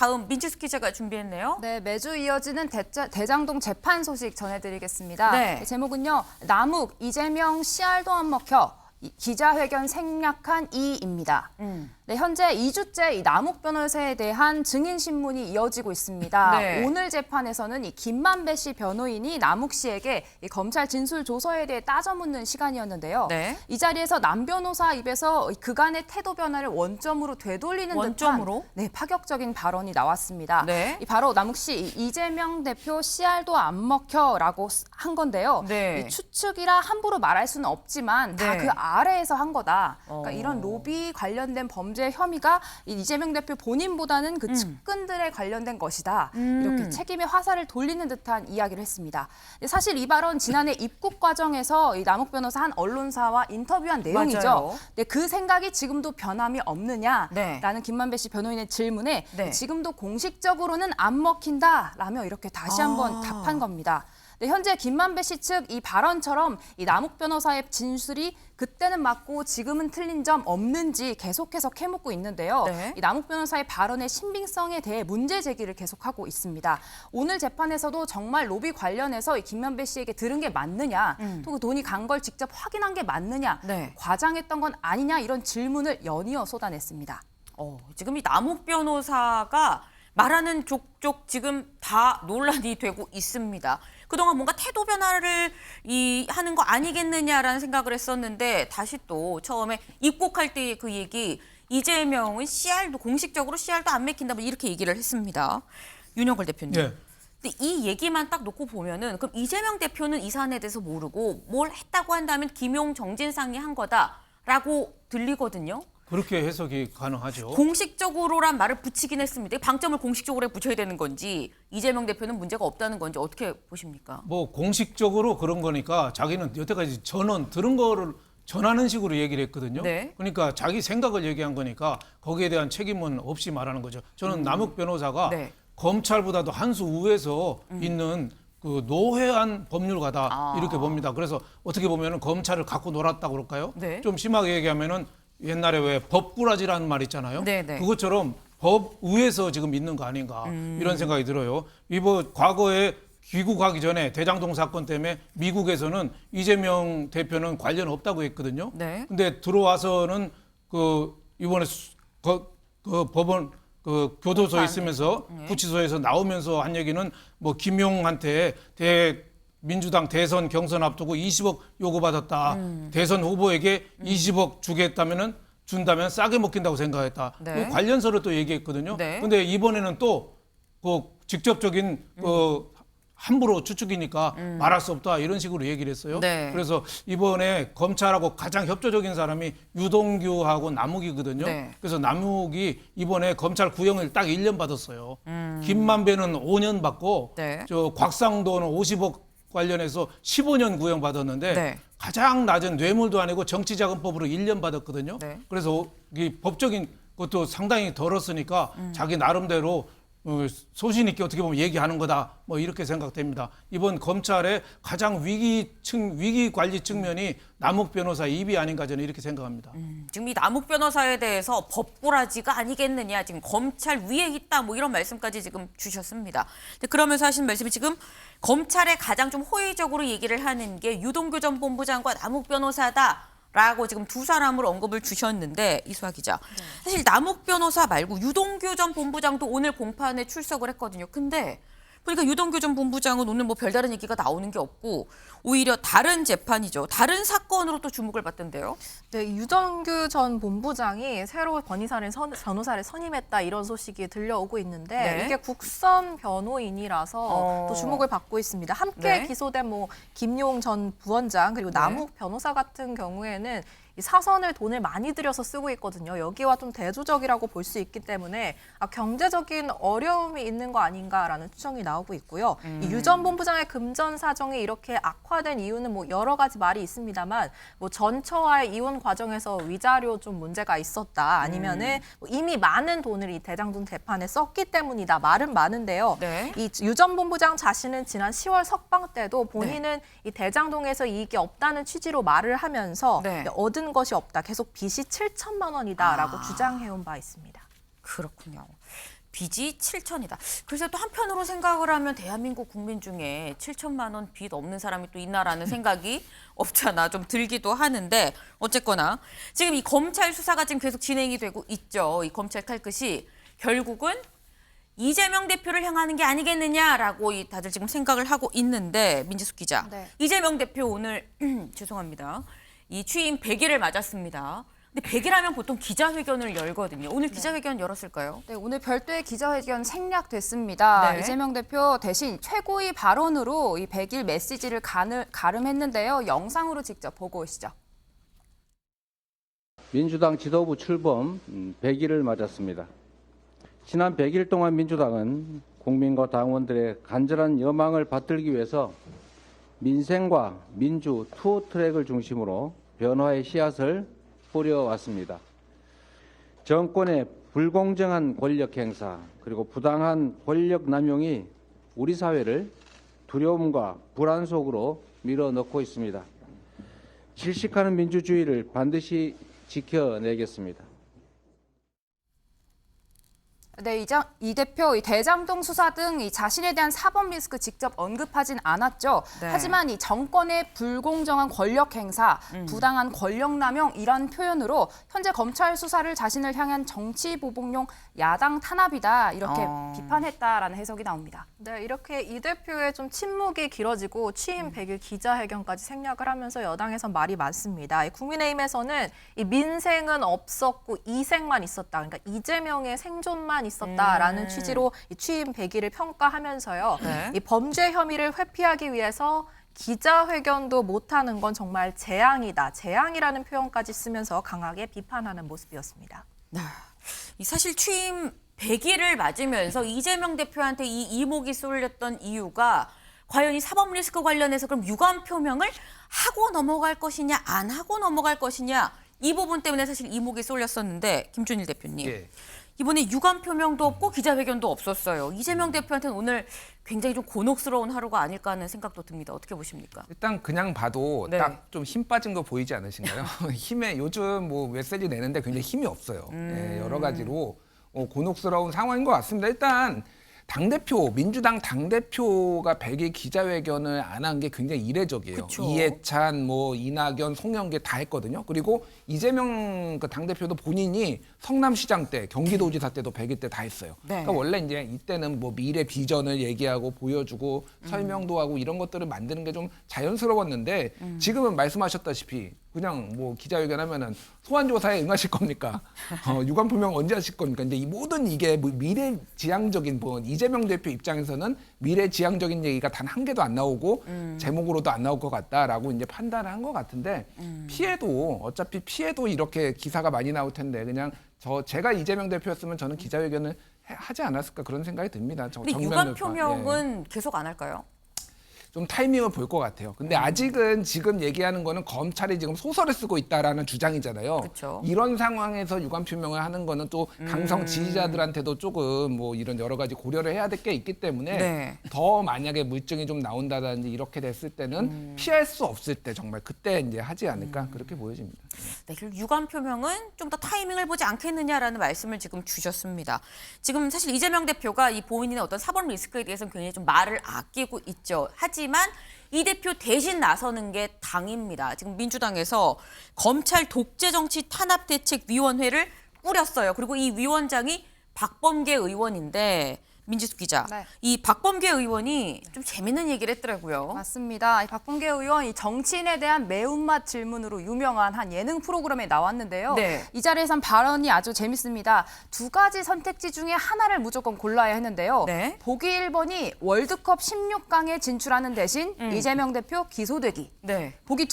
다음 민지수 기자가 준비했네요. 네, 매주 이어지는 대장동 재판 소식 전해드리겠습니다. 네. 제목은요, 남욱, 이재명 씨알도 안 먹혀. 기자회견 생략한 이입니다. 네, 현재 2주째 이 남욱 변호사에 대한 증인 신문이 이어지고 있습니다. 네. 오늘 재판에서는 이 김만배 씨 변호인이 남욱 씨에게 이 검찰 진술 조서에 대해 따져묻는 시간이었는데요. 네. 이 자리에서 남 변호사 입에서 그간의 태도 변화를 원점으로 되돌리는 원점으로? 듯한 파격적인 발언이 나왔습니다. 네. 바로 남욱 씨 이재명 대표 씨알도 안 먹혀라고 한 건데요. 네. 이 추측이라 함부로 말할 수는 없지만 다 네. 그 아래에서 한 거다. 그러니까 이런 로비 관련된 범죄 혐의가 이재명 대표 본인보다는 그 측근들에 관련된 것이다. 이렇게 책임의 화살을 돌리는 듯한 이야기를 했습니다. 사실 이 발언 지난해 입국 과정에서 이 남욱 변호사 한 언론사와 인터뷰한 내용이죠. 맞아요. 네, 그 생각이 지금도 변함이 없느냐라는 네. 김만배 씨 변호인의 질문에 네. 지금도 공식적으로는 안 먹힌다라며 이렇게 다시 한번 답한 겁니다. 네, 현재 김만배 씨 측 이 발언처럼 이 남욱 변호사의 진술이 그때는 맞고 지금은 틀린 점 없는지 계속해서 캐묻고 있는데요. 네. 이 남욱 변호사의 발언의 신빙성에 대해 문제 제기를 계속하고 있습니다. 오늘 재판에서도 정말 로비 관련해서 이 김만배 씨에게 들은 게 맞느냐, 또 그 돈이 간 걸 직접 확인한 게 맞느냐, 네. 과장했던 건 아니냐 이런 질문을 연이어 쏟아냈습니다. 지금 이 남욱 변호사가 말하는 족족 지금 다 논란이 되고 있습니다. 그동안 뭔가 태도 변화를 하는 거 아니겠느냐라는 생각을 했었는데 다시 또 처음에 입국할 때 그 얘기 이재명은 CR도 공식적으로 CR도 안 맥힌다 뭐 이렇게 얘기를 했습니다. 윤영걸 대표님. 네. 근데 이 얘기만 딱 놓고 보면은 그럼 이재명 대표는 이 사안에 대해서 모르고 뭘 했다고 한다면 김용 정진상이 한 거다라고 들리거든요. 그렇게 해석이 가능하죠. 공식적으로란 말을 붙이긴 했습니다. 방점을 공식적으로 붙여야 되는 건지 이재명 대표는 문제가 없다는 건지 어떻게 보십니까? 뭐 공식적으로 그런 거니까 자기는 여태까지 전원 들은 거를 전하는 식으로 얘기를 했거든요. 네. 그러니까 자기 생각을 얘기한 거니까 거기에 대한 책임은 없이 말하는 거죠. 저는 남욱 변호사가 네. 검찰보다도 한 수 우에서 있는 그 노회한 법률가다 이렇게 봅니다. 그래서 어떻게 보면은 검찰을 갖고 놀았다고 그럴까요? 네. 좀 심하게 얘기하면은 옛날에 왜 법꾸라지라는 말 있잖아요. 네네. 그것처럼 법 위에서 지금 있는 거 아닌가 이런 생각이 들어요. 이번 과거에 귀국하기 전에 대장동 사건 때문에 미국에서는 이재명 대표는 관련 없다고 했거든요. 네. 근데 들어와서는 그 이번에 그 법원 그 교도소에 있으면서 구치소에서 나오면서 한 얘기는 뭐 김용한테 민주당 대선 경선 앞두고 20억 요구받았다. 대선 후보에게 20억 주겠다면은 준다면 싸게 먹힌다고 생각했다. 네. 그 관련서를 또 얘기했거든요. 네. 근데 이번에는 또 그 직접적인 함부로 추측이니까 말할 수 없다 이런 식으로 얘기를 했어요. 네. 그래서 이번에 검찰하고 가장 협조적인 사람이 유동규하고 남욱이거든요. 네. 그래서 남욱이 이번에 검찰 구형을 딱 1년 받았어요. 김만배는 5년 받고 네. 저 곽상도는 50억 관련해서 15년 구형 받았는데 네. 가장 낮은 뇌물도 아니고 정치자금법으로 1년 받았거든요. 네. 그래서 이 법적인 것도 상당히 덜었으니까 자기 나름대로 소신 있게 어떻게 보면 얘기하는 거다. 뭐 이렇게 생각됩니다. 이번 검찰의 가장 위기 관리 측면이 남욱 변호사 입이 아닌가 저는 이렇게 생각합니다. 지금 이 남욱 변호사에 대해서 법꾸라지가 아니겠느냐, 지금 검찰 위에 있다, 뭐 이런 말씀까지 지금 주셨습니다. 근데 그러면서 하신 말씀이 지금 검찰에 가장 좀 호의적으로 얘기를 하는 게 유동규 전 본부장과 남욱 변호사다라고 지금 두 사람을 언급을 주셨는데 이수아 기자, 사실 남욱 변호사 말고 유동규 전 본부장도 오늘 공판에 출석을 했거든요. 근데 그러니까 유동규 전 본부장은 오늘 뭐 별다른 얘기가 나오는 게 없고 오히려 다른 재판이죠. 다른 사건으로 또 주목을 받던데요. 네, 유동규 전 본부장이 새로 변호사를 선임했다 이런 소식이 들려오고 있는데 네. 이게 국선 변호인이라서 또 주목을 받고 있습니다. 함께 네. 기소된 뭐 김용 전 부원장 그리고 남욱 변호사 같은 경우에는 이 사선을 돈을 많이 들여서 쓰고 있거든요. 여기와 좀 대조적이라고 볼 수 있기 때문에 경제적인 어려움이 있는 거 아닌가라는 추정이 나오고 있고요. 이 유 전 본부장의 금전 사정이 이렇게 악화된 이유는 뭐 여러 가지 말이 있습니다만 뭐 전처와의 이혼 과정에서 위자료 좀 문제가 있었다. 아니면은 뭐 이미 많은 돈을 이 대장동 재판에 썼기 때문이다. 말은 많은데요. 네. 이 유 전 본부장 자신은 지난 10월 석방 때도 본인은 이 대장동에서 이익이 없다는 취지로 말을 하면서 네. 얻은 것이 없다. 계속 빚이 7천만 원이다라고 주장해온 바 있습니다. 그렇군요. 빚이 7천이다. 그래서 또 한편으로 생각을 하면 대한민국 국민 중에 7천만 원 빚 없는 사람이 또 있나라는 생각이 없잖아. 좀 들기도 하는데 어쨌거나 지금 이 검찰 수사가 지금 계속 진행이 되고 있죠. 이 검찰 칼끝이 결국은 이재명 대표를 향하는 게 아니겠느냐라고 다들 지금 생각을 하고 있는데 민지숙 기자. 네. 이재명 대표 오늘 죄송합니다. 이 취임 100일을 맞았습니다. 근데 100일하면 보통 기자회견을 열거든요. 오늘 기자회견 열었을까요? 네, 오늘 별도의 기자회견 생략됐습니다. 네. 이재명 대표 대신 최고위 발언으로 이 100일 메시지를 가름했는데요. 영상으로 직접 보고 오시죠. 민주당 지도부 출범 100일을 맞았습니다. 지난 100일 동안 민주당은 국민과 당원들의 간절한 여망을 받들기 위해서 민생과 민주 투 트랙을 중심으로 변화의 씨앗을 뿌려왔습니다. 정권의 불공정한 권력 행사 그리고 부당한 권력 남용이 우리 사회를 두려움과 불안 속으로 밀어넣고 있습니다. 질식하는 민주주의를 반드시 지켜내겠습니다. 네, 이 대표 이 대장동 수사 등 이 자신에 대한 사법 리스크 직접 언급하진 않았죠. 네. 하지만 이 정권의 불공정한 권력 행사, 부당한 권력 남용 이런 표현으로 현재 검찰 수사를 자신을 향한 정치 보복용 야당 탄압이다 이렇게 비판했다라는 해석이 나옵니다. 네, 이렇게 이 대표의 좀 침묵이 길어지고 취임 100일 기자회견까지 생략을 하면서 여당에선 말이 많습니다. 국민의힘에서는 이 민생은 없었고 이생만 있었다. 그러니까 이재명의 생존만 있었다라는 취지로 이 취임 100일을 평가하면서요. 네. 이 범죄 혐의를 회피하기 위해서 기자회견도 못하는 건 정말 재앙이다. 재앙이라는 표현까지 쓰면서 강하게 비판하는 모습이었습니다. 이 사실 취임 100일을 맞으면서 이재명 대표한테 이 이목이 쏠렸던 이유가 과연 이 사법 리스크 관련해서 그럼 유감 표명을 하고 넘어갈 것이냐 안 하고 넘어갈 것이냐 이 부분 때문에 사실 이목이 쏠렸었는데 김준일 대표님. 예. 이번에 유감 표명도 없고 기자회견도 없었어요. 이재명 대표한테는 오늘 굉장히 좀 곤혹스러운 하루가 아닐까 하는 생각도 듭니다. 어떻게 보십니까? 일단 그냥 봐도 네. 딱 좀 힘 빠진 거 보이지 않으신가요? 힘에 요즘 뭐 메시지 내는데 굉장히 힘이 없어요. 예, 여러 가지로 곤혹스러운 상황인 것 같습니다. 일단 당대표, 민주당 당대표가 100일 기자회견을 안 한 게 굉장히 이례적이에요. 그쵸. 이해찬, 뭐 이낙연, 송영길 다 했거든요. 그리고 이재명 그 당대표도 본인이 성남시장 때, 경기도지사 때도 100일 때 다 했어요. 네. 그러니까 원래 이제 이때는 뭐 미래 비전을 얘기하고 보여주고 설명도 하고 이런 것들을 만드는 게 좀 자연스러웠는데 지금은 말씀하셨다시피 그냥 뭐 기자회견 하면은 소환 조사에 응하실 겁니까? 유감 표명 언제 하실 겁니까? 이제 이 모든 이게 뭐 미래지향적인 뭐 이재명 대표 입장에서는 미래지향적인 얘기가 단 한 개도 안 나오고 제목으로도 안 나올 것 같다라고 이제 판단을 한 것 같은데 피해도 어차피 피해도 이렇게 기사가 많이 나올 텐데 그냥 제가 이재명 대표였으면 저는 기자회견을 하지 않았을까 그런 생각이 듭니다. 근데 정면 유감 돌파. 표명은 계속 안 할까요? 좀 타이밍을 볼 것 같아요. 근데 아직은 지금 얘기하는 거는 검찰이 지금 소설을 쓰고 있다라는 주장이잖아요. 그쵸. 이런 상황에서 유감 표명을 하는 거는 또 강성 지지자들한테도 조금 뭐 이런 여러 가지 고려를 해야 될 게 있기 때문에 네. 더 만약에 물증이 좀 나온다든지 이렇게 됐을 때는 피할 수 없을 때 정말 그때 이제 하지 않을까 그렇게 보여집니다. 네, 결국 유감 표명은 좀 더 타이밍을 보지 않겠느냐라는 말씀을 지금 주셨습니다. 지금 사실 이재명 대표가 이 본인의 어떤 사법 리스크에 대해서는 굉장히 좀 말을 아끼고 있죠. 하지만 이 대표 대신 나서는 게 당입니다. 지금 민주당에서 검찰 독재 정치 탄압 대책 위원회를 꾸렸어요. 그리고 이 위원장이 박범계 의원인데 민지숙 기자, 네. 이 박범계 의원이 좀 재밌는 얘기를 했더라고요. 맞습니다. 이 박범계 의원 이 정치인에 대한 매운맛 질문으로 유명한 한 예능 프로그램에 나왔는데요. 네. 이 자리에선 발언이 아주 재밌습니다. 두 가지 선택지 중에 하나를 무조건 골라야 했는데요. 네. 보기 1번이 월드컵 16강에 진출하는 대신 이재명 대표 기소되기. 네. 보기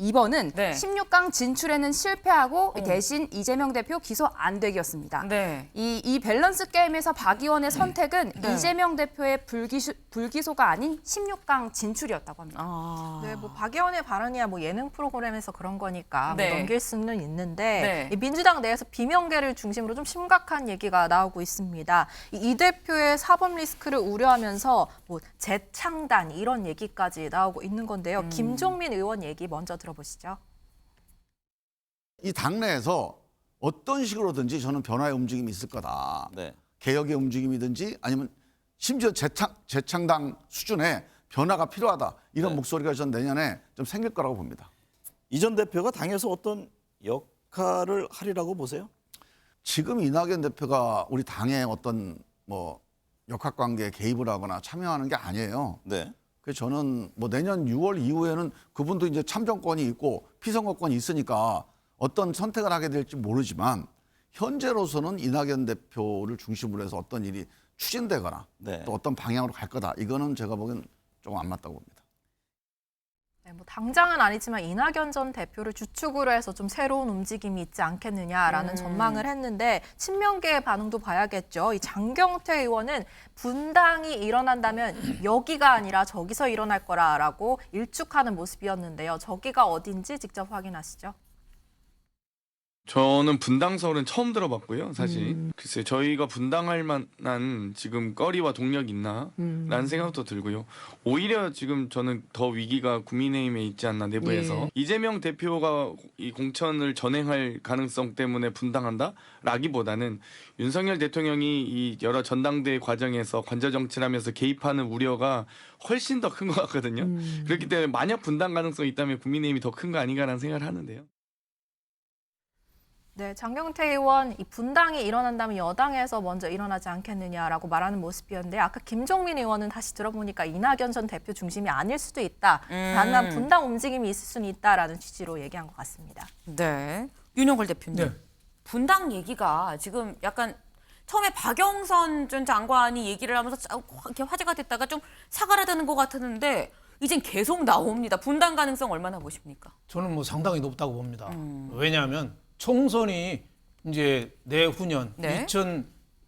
2번은 네. 16강 진출에는 실패하고 대신 이재명 대표 기소 안 되기였습니다. 네. 이 밸런스 게임에서 박 의원의 선택은 네. 이재명 대표의 불기소가 아닌 16강 진출이었다고 합니다. 아. 네, 뭐 박의원의 발언이야 뭐 예능 프로그램에서 그런 거니까 뭐 네. 넘길 수는 있는데 네. 이 민주당 내에서 비명계를 중심으로 좀 심각한 얘기가 나오고 있습니다. 이 대표의 사법 리스크를 우려하면서 뭐 재창단 이런 얘기까지 나오고 있는 건데요. 김종민 의원 얘기 먼저 들어보시죠. 이 당내에서 어떤 식으로든지 저는 변화의 움직임이 있을 거다. 네. 개혁의 움직임이든지 아니면 심지어 재창당 수준의 변화가 필요하다. 이런 목소리가 전 내년에 좀 생길 거라고 봅니다. 이 전 대표가 당에서 어떤 역할을 하리라고 보세요? 지금 이낙연 대표가 우리 당의 어떤 뭐 역학관계에 개입을 하거나 참여하는 게 아니에요. 네. 그래서 저는 뭐 내년 6월 이후에는 그분도 이제 참정권이 있고 피선거권이 있으니까 어떤 선택을 하게 될지 모르지만 현재로서는 이낙연 대표를 중심으로 해서 어떤 일이 추진되거나 네. 또 어떤 방향으로 갈 거다. 이거는 제가 보기엔 조금 안 맞다고 봅니다. 네, 뭐 당장은 아니지만 이낙연 전 대표를 주축으로 해서 좀 새로운 움직임이 있지 않겠느냐라는 전망을 했는데 친명계의 반응도 봐야겠죠. 이 장경태 의원은 분당이 일어난다면 여기가 아니라 저기서 일어날 거라라고 일축하는 모습이었는데요. 저기가 어딘지 직접 확인하시죠. 저는 분당설은 처음 들어봤고요, 사실. 글쎄요, 저희가 분당할 만한 지금 거리와 동력이 있나? 라는 생각도 들고요. 오히려 지금 저는 더 위기가 국민의힘에 있지 않나, 내부에서. 이재명 대표가 이 공천을 전행할 가능성 때문에 분당한다? 라기보다는 윤석열 대통령이 이 여러 전당대회 과정에서 관저 정치를 하면서 개입하는 우려가 훨씬 더 큰 것 같거든요. 그렇기 때문에 만약 분당 가능성이 있다면 국민의힘이 더 큰 거 아닌가라는 생각을 하는데요. 네, 장경태 의원, 이 분당이 일어난다면 여당에서 먼저 일어나지 않겠느냐라고 말하는 모습이었는데 아까 김종민 의원은 다시 들어보니까 이낙연 전 대표 중심이 아닐 수도 있다. 다만 분당 움직임이 있을 수는 있다라는 취지로 얘기한 것 같습니다. 네. 윤영걸 대표님. 네. 분당 얘기가 지금 약간 처음에 박영선 전 장관이 얘기를 하면서 이렇게 화제가 됐다가 좀 사그라드는 것 같았는데 이젠 계속 나옵니다. 분당 가능성 얼마나 보십니까? 저는 뭐 상당히 높다고 봅니다. 왜냐하면 총선이 이제 내후년 네.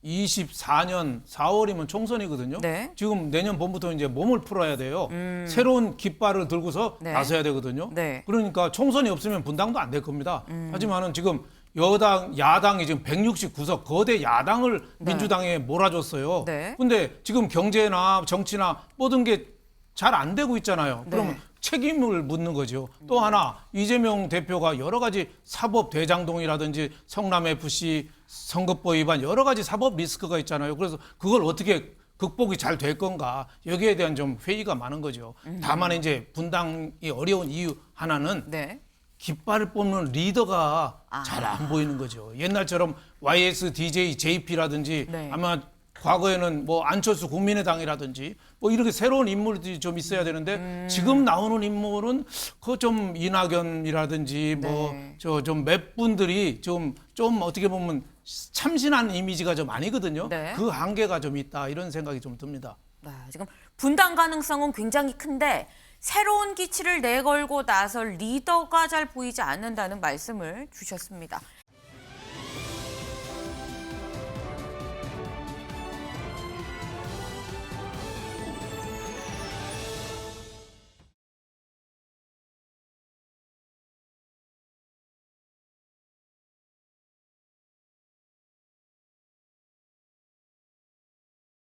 2024년 4월이면 총선이거든요. 네. 지금 내년 봄부터 이제 몸을 풀어야 돼요. 새로운 깃발을 들고서 네. 나서야 되거든요. 네. 그러니까 총선이 없으면 분당도 안 될 겁니다. 하지만은 지금 야당이 지금 169석 거대 야당을 민주당에 몰아줬어요. 네. 근데 지금 경제나 정치나 모든 게 잘 안 되고 있잖아요. 그러면 네. 책임을 묻는 거죠. 또 하나 이재명 대표가 여러 가지 사법 대장동이라든지 성남FC 선거법 위반 여러 가지 사법 리스크가 있잖아요. 그래서 그걸 어떻게 극복이 잘 될 건가 여기에 대한 좀 회의가 많은 거죠. 다만 이제 분당이 어려운 이유 하나는 네. 깃발을 뽑는 리더가 잘 안 보이는 거죠. 옛날처럼 YSDJ, JP라든지 네. 아마 과거에는 뭐 안철수 국민의당이라든지 뭐 이렇게 새로운 인물들이 좀 있어야 되는데 지금 나오는 인물은 그 좀 이낙연이라든지 뭐 저 좀 몇 분들이 좀 어떻게 보면 참신한 이미지가 좀 아니거든요. 네. 그 한계가 좀 있다 이런 생각이 좀 듭니다. 네, 지금 분당 가능성은 굉장히 큰데 새로운 기치를 내걸고 나설 리더가 잘 보이지 않는다는 말씀을 주셨습니다.